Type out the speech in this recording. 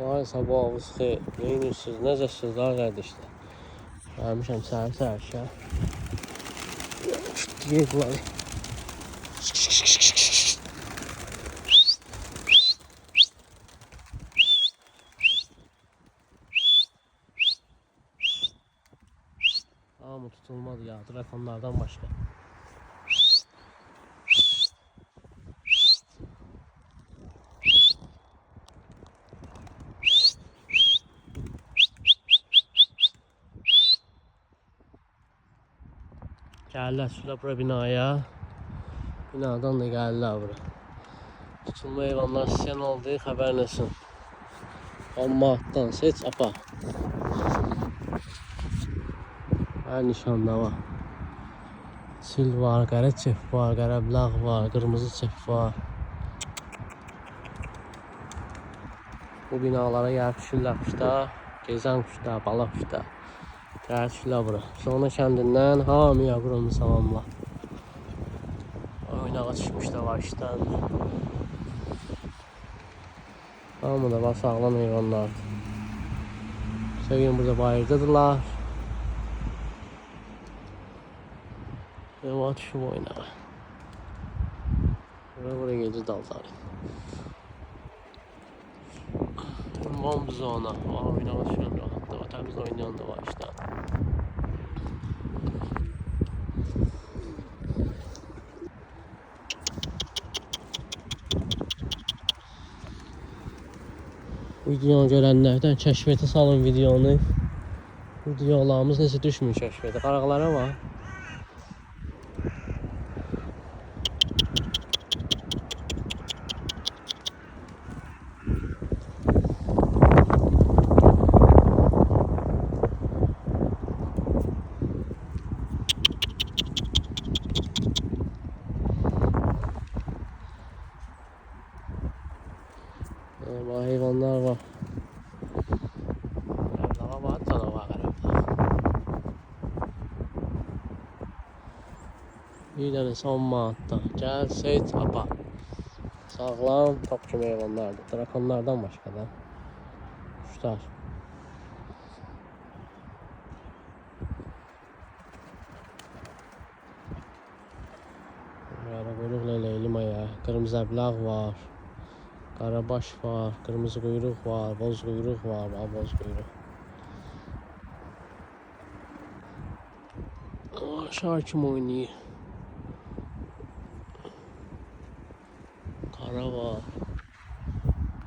Vay sabahınız xeyir. Neyinirsiniz? Necəsiniz daha qardaşlar? Gəlmişəm səhər-səhər işə. Deyək bunları. Hamı tutulmadı ya, telefonlardan başqa. Gəlirlər sülə bura binaya. Binadan da gəlirlər bura. Tutulma heyvanlar istəyən oldu, xəbərin olsun. 10 manatdan seç, apa. Hər nişanda var. Sil var, qara çep var, qara blağ var, qırmızı çep var. Bu binalara gəlib düşürlər quşlar, gezən quşlar, balıq quşlar. Gəlib düşürlər bura. Sonra kəndindən hamıya qurulmuş salamlar. Oynağa çıxmışlar var işdən. Hamı da var, sağlam heyvanlardır. Sevgin burada bayırdadırlar. Ve düşüb oynağa. Buraya gecə dalları. Tamam zona. Oynağa düşən rahat da var. Təmiz oynayan da var işte. Videonu görənlərdən kəşfiyyata salın videonu. Videolarımız necə düşmür kəşfiyyata. Qaraqlara var. Hayvanlar var. Qarablağa var, canavar qarablağa. Bir dənə 10 manatdan. Gəl, seç, apa. Sağlam, top kimi heyvanlardır. Drakonlardan başqa da. Kuşlar. Qaraquyruq leyləkli maya, qırmızı əblağ var. Karabaş var, kırmızı kuyruk var, boz kuyruk var, boz kuyruk. Şarkım oynuyor.